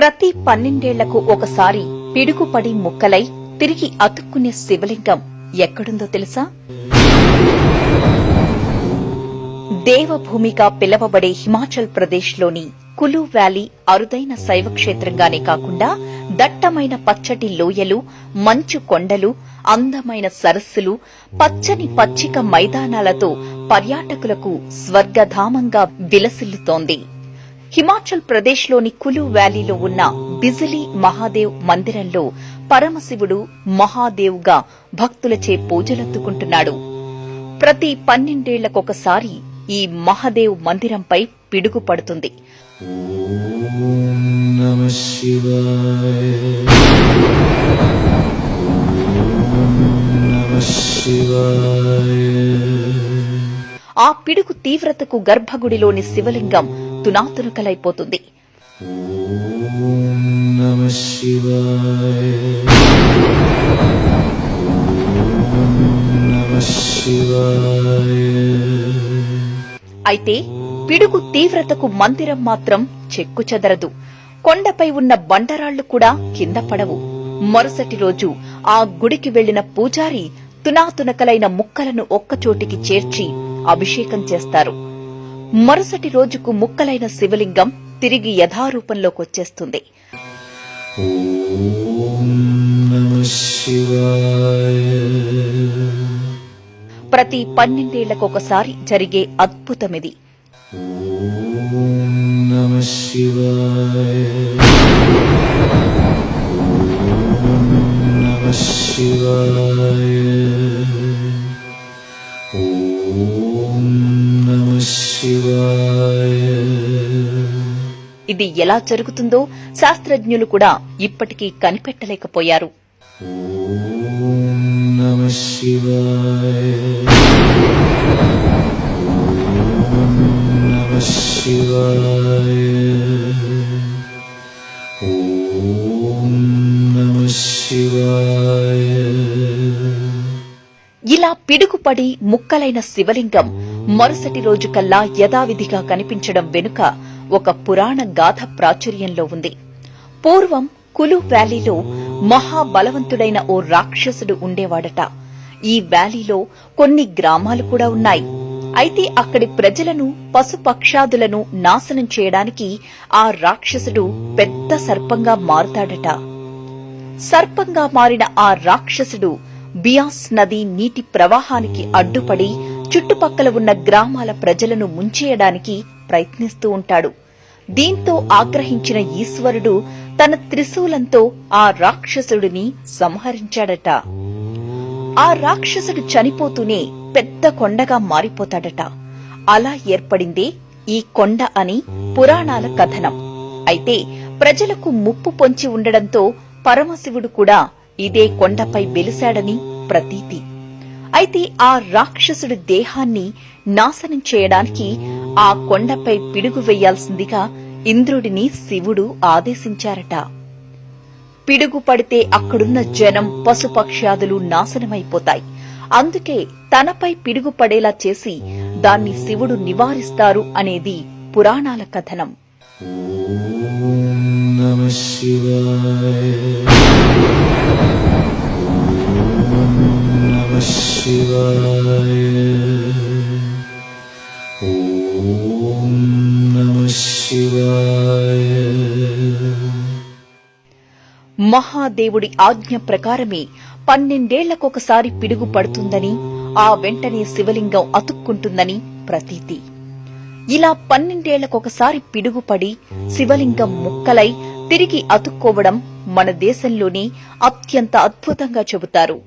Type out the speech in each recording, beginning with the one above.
ప్రతి 12 ఏళ్లకు ఒకసారి పిడుగుపడి ముక్కలై తిరిగి అతుక్కునే శివలింగం ఎక్కడుందో తెలుసా? దేవభూమిగా పిలవబడే హిమాచల్ ప్రదేశ్లోని కులు వ్యాలీ అరుదైన శైవక్షేత్రంగానే కాకుండా దట్టమైన పచ్చటి లోయలు, మంచు కొండలు, అందమైన సరస్సులు, పచ్చని పచ్చిక మైదానాలతో పర్యాటకులకు స్వర్గధామంగా విలసిల్లుతోంది. హిమాచల్ ప్రదేశ్లోని కులు వ్యాలీలో ఉన్న బిజిలీ మహాదేవ్ మందిరంలో పరమశివుడు మహాదేవ్గా భక్తులచే పూజలందుకుంటున్నాడు. ప్రతి 12 ఏళ్లకొకసారి ఈ మహాదేవ్ మందిరంపై పిడుగు పడుతుంది. ఆ పిడుగు తీవ్రతకు గర్భగుడిలోని శివలింగం తునాతునకలైపోతుంది. అయితే పిడుగు తీవ్రతకు మందిరం మాత్రం చెక్కుచెదరదు. కొండపై ఉన్న బండరాళ్లు కూడా కింద పడవు. మరుసటి రోజు ఆ గుడికి వెళ్లిన పూజారి తునాతునకలైన ముక్కలను ఒక్కచోటికి చేర్చి అభిషేకం చేస్తారు. మరుసటి రోజుకు ముక్కలైన శివలింగం తిరిగి యథారూపంలోకొచ్చేస్తుంది. ప్రతి 12 ఏళ్లకొకసారి జరిగే అద్భుతమిది. ఇది ఎలా జరుగుతుందో శాస్త్రజ్ఞులు కూడా ఇప్పటికీ కనిపెట్టలేకపోయారు. ఇలా పిడుగుపడి ముక్కలైన శివలింగం మరుసటి రోజుకల్లా యథావిధిగా కనిపించడం వెనుక ఒక పురాణ గాథ ప్రాచుర్యంలో ఉంది. పూర్వం కులు వ్యాలీలో మహాబలవంతుడైన ఓ రాక్షసుడు ఉండేవాడట. ఈ వ్యాలీలో కొన్ని గ్రామాలు కూడా ఉన్నాయి. అయితే అక్కడి ప్రజలను, పశుపక్షాదులను నాశనం చేయడానికి ఆ రాక్షసుడు పెద్ద సర్పంగా మారుతాడట. సర్పంగా మారిన ఆ రాక్షసుడు బియాస్ నది నీటి ప్రవాహానికి అడ్డుపడి చుట్టుపక్కల ఉన్న గ్రామాల ప్రజలను ముంచేయడానికి ప్రయత్నిస్తూ ఉంటాడు. దీంతో ఆగ్రహించిన ఈశ్వరుడు తన త్రిశూలంతో ఆ రాక్షసుడిని సంహరించాడట. ఆ రాక్షసుడు చనిపోతూనే పెద్ద కొండగా మారిపోతాడట. అలా ఏర్పడిందే ఈ కొండ అని పురాణాల కథనం. అయితే ప్రజలకు ముప్పు పొంచి ఉండడంతో పరమశివుడు కూడా ఇదే కొండపై వెలిశాడని ప్రతీతి. అయితే ఆ రాక్షసుడి దేహాన్ని నాశనం చేయడానికి ఆ కొండపై పిడుగు వెయ్యాల్సిందిగా ఇంద్రుడిని శివుడు ఆదేశించారట. పిడుగు పడితే అక్కడున్న జనం, పశుపక్ష్యాదులు నాశనమైపోతాయి. అందుకే తనపై పిడుగు పడేలా చేసి దాన్ని శివుడు నివారిస్తారు అనేది పురాణాల కథనం. మహాదేవుడి ఆజ్ఞ ప్రకారమే 12 ఏళ్లకొకసారి పిడుగు పడుతుందని, ఆ వెంటనే శివలింగం అతుక్కుంటుందని ప్రతీతి. ఇలా 12 ఏళ్లకొకసారి పిడుగుపడి శివలింగం ముక్కలై తిరిగి అతుక్కోవడం మన దేశంలోనే అత్యంత అద్భుతంగా చెబుతారు.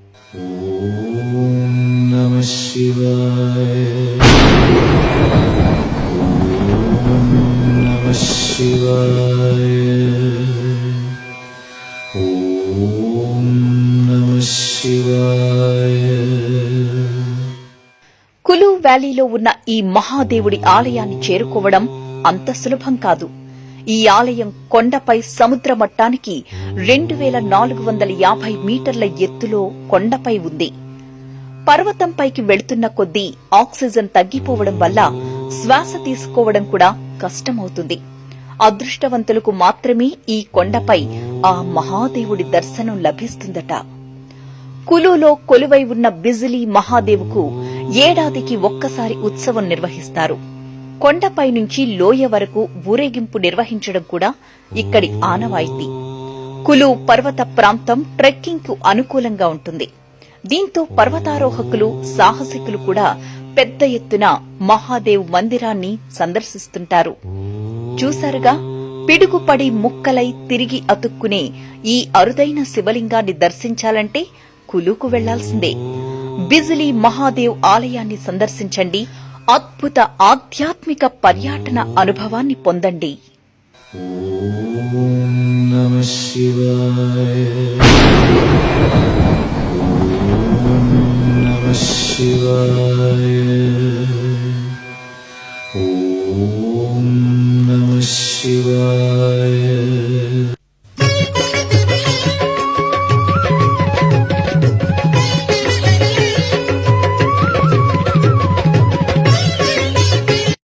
కులు వ్యాలీలో ఉన్న ఈ మహాదేవుడి ఆలయాన్ని చేరుకోవడం అంత సులభం కాదు. ఈ ఆలయం కొండపై సముద్ర మట్టానికి 2450 మీటర్ల ఎత్తులో కొండపై ఉంది. పర్వతంపైకి వెళుతున్న కొద్దీ ఆక్సిజన్ తగ్గిపోవడం వల్ల శ్వాస తీసుకోవడం కూడా కష్టమవుతుంది. అదృష్టవంతులకు మాత్రమే ఈ కొండపై ఆ మహాదేవుడి దర్శనం లభిస్తుందట. కులులో కొలువై ఉన్న బిజిలీ మహాదేవుకు ఏడాదికి ఒక్కసారి ఉత్సవం నిర్వహిస్తారు. కొండపై నుంచి లోయ వరకు ఊరేగింపు నిర్వహించడం కూడా ఇక్కడి ఆనవాయితీ. కులు పర్వత ప్రాంతం ట్రెక్కింగ్ కు అనుకూలంగా ఉంటుంది. దీంతో పర్వతారోహకులు, సాహసికులు కూడా పెద్ద ఎత్తున మహాదేవ్ మందిరాన్ని సందర్శిస్తుంటారు. చూశారుగా, పిడుగుపడి ముక్కలై తిరిగి అతుక్కునే ఈ అరుదైన శివలింగాన్ని దర్శించాలంటే కులుకు వెళ్లాల్సిందే. బిజిలీ మహాదేవ్ ఆలయాన్ని సందర్శించండి. అద్భుత ఆధ్యాత్మిక పర్యాటన అనుభవాన్ని పొందండి. ఓం నమః శివాయ.